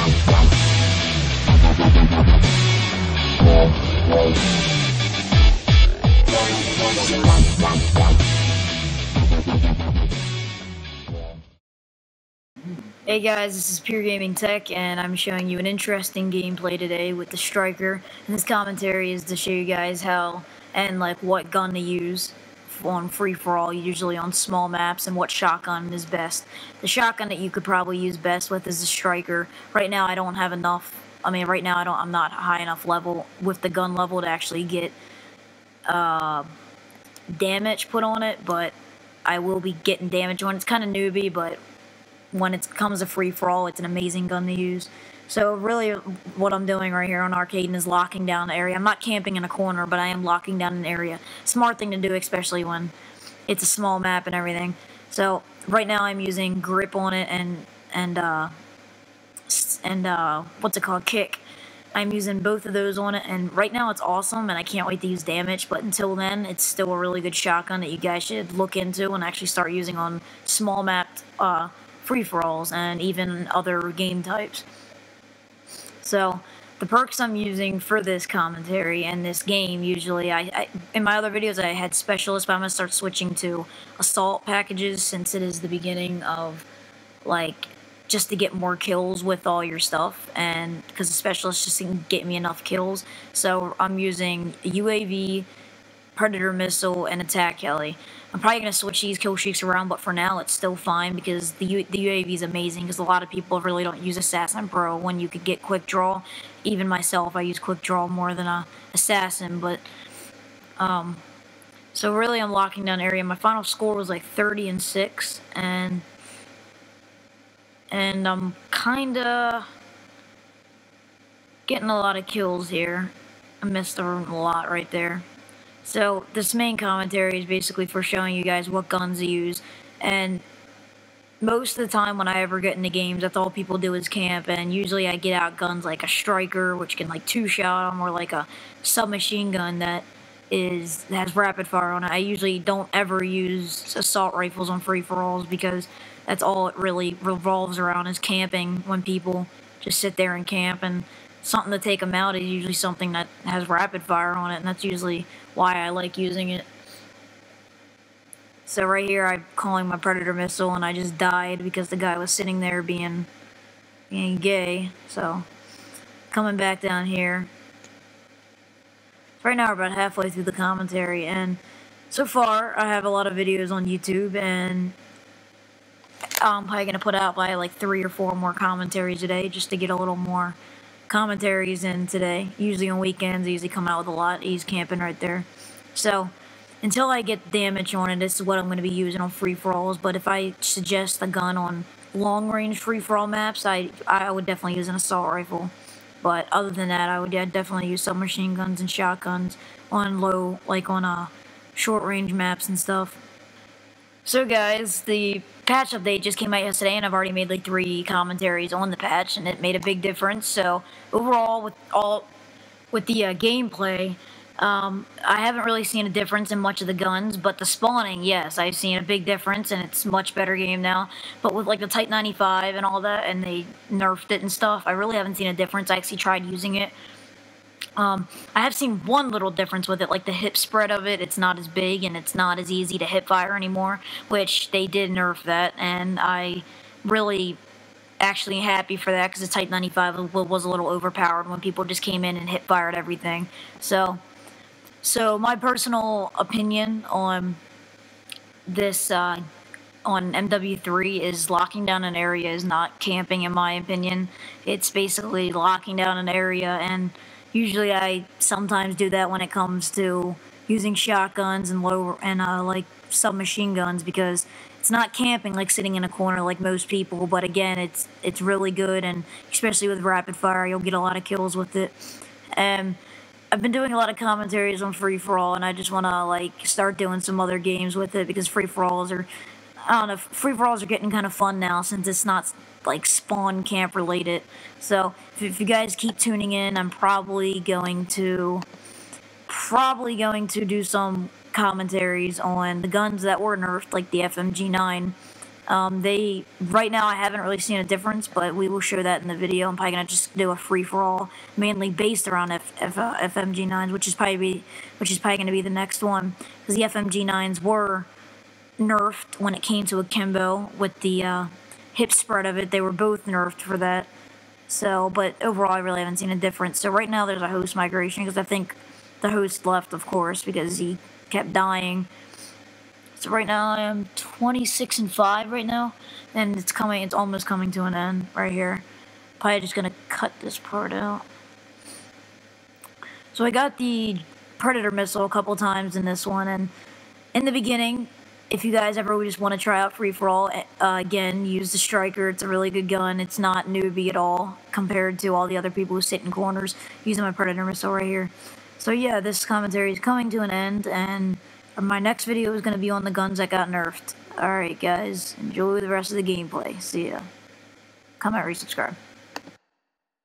Hey guys, this is Pure Gaming Tech, and I'm showing you an interesting gameplay today with the Striker. And this commentary is to show you guys how and like what gun to use on free-for-all, usually on small maps, and what shotgun is best. The shotgun that you could probably use best with is the Striker. Right now I don't have enough. Right now I'm not high enough level with the gun level to actually get damage put on it, but I will be getting damage on it. It's kind of newbie, but when it comes to free-for-all, it's an amazing gun to use. So really what I'm doing right here on Arcade is locking down the area. I'm not camping in a corner, but I am locking down an area. Smart thing to do, especially when it's a small map and everything. So right now I'm using grip on it and what's it called, kick. I'm using both of those on it, and right now it's awesome, and I can't wait to use damage, but until then, it's still a really good shotgun that you guys should look into and actually start using on small map free-for-alls and even other game types. So the perks I'm using for this commentary and this game, usually I in my other videos I had specialist, but I'm going to start switching to assault packages since it is the beginning of, like, just to get more kills with all your stuff, and because the specialist just didn't get me enough kills. So I'm using UAV, Predator missile, and attack heli. I'm probably going to switch these kill streaks around, but for now it's still fine because the UAV is amazing, because a lot of people really don't use Assassin Pro when you could get quick draw. Even myself, I use quick draw more than a Assassin, but so really I'm locking down area. My final score was like 30-6, and I'm kinda getting a lot of kills here. I missed a lot right there. So this main commentary is basically for showing you guys what guns to use, and most of the time when I ever get into games, that's all people do is camp, and usually I get out guns like a Striker, which can like two-shot them, or like a submachine gun that has rapid fire on it. I usually don't ever use assault rifles on free-for-alls because that's all it really revolves around, is camping, when people just sit there and camp, and something to take them out is usually something that has rapid fire on it, and that's usually why I like using it. So right here I'm calling my Predator missile, and I just died because the guy was sitting there being gay. So coming back down here. Right now we're about halfway through the commentary, and so far I have a lot of videos on YouTube, and I'm probably going to put out like 3 or 4 more commentaries a day just to get a little more commentaries in today. Usually on weekends I usually come out with a lot. He's camping right there. So until I get damage on it, this is what I'm going to be using on free-for-alls, but if I suggest a gun on long-range free-for-all maps, I would definitely use an assault rifle. But other than that, I would definitely use submachine guns and shotguns on short-range maps and stuff. So guys, the patch update just came out yesterday, and I've already made like 3 commentaries on the patch, and it made a big difference. So overall, with the gameplay, I haven't really seen a difference in much of the guns, but the spawning, yes, I've seen a big difference, and it's a much better game now. But with like the Type 95 and all that, and they nerfed it and stuff, I really haven't seen a difference. I actually tried using it. I have seen one little difference with it, like the hip spread of it. It's not as big, and it's not as easy to hip fire anymore, which they did nerf that, and I really actually happy for that, because the Type 95 was a little overpowered when people just came in and hip fired everything. So my personal opinion on this on MW3 is locking down an area is not camping, in my opinion. It's basically locking down an area, and usually I sometimes do that when it comes to using shotguns and like submachine guns, because it's not camping like sitting in a corner like most people, but again, it's really good, and especially with rapid fire, you'll get a lot of kills with it. And I've been doing a lot of commentaries on free-for-all, and I just want to like start doing some other games with it, because free-for-alls are, I don't know, free-for-alls are getting kind of fun now since it's not like spawn camp related. So if you guys keep tuning in, I'm probably going to do some commentaries on the guns that were nerfed, like the FMG9, Right now I haven't really seen a difference, but we will show that in the video. I'm probably gonna just do a free-for-all, mainly based around FMG9s, which is probably gonna be the next one, because the FMG9s were nerfed when it came to akimbo with the hip spread of it. They were both nerfed for that. So, but overall, I really haven't seen a difference. So right now, there's a host migration, because I think the host left, of course, because he kept dying. So right now, I am 26-5 right now, and it's almost coming to an end right here. Probably just gonna cut this part out. So I got the Predator missile a couple times in this one, and in the beginning, if you guys ever just want to try out free-for-all, again, use the Striker. It's a really good gun. It's not newbie at all compared to all the other people who sit in corners using my Predator missile right here. So yeah, this commentary is coming to an end, and my next video is going to be on the guns that got nerfed. Alright guys, enjoy the rest of the gameplay. See ya. Comment, resubscribe.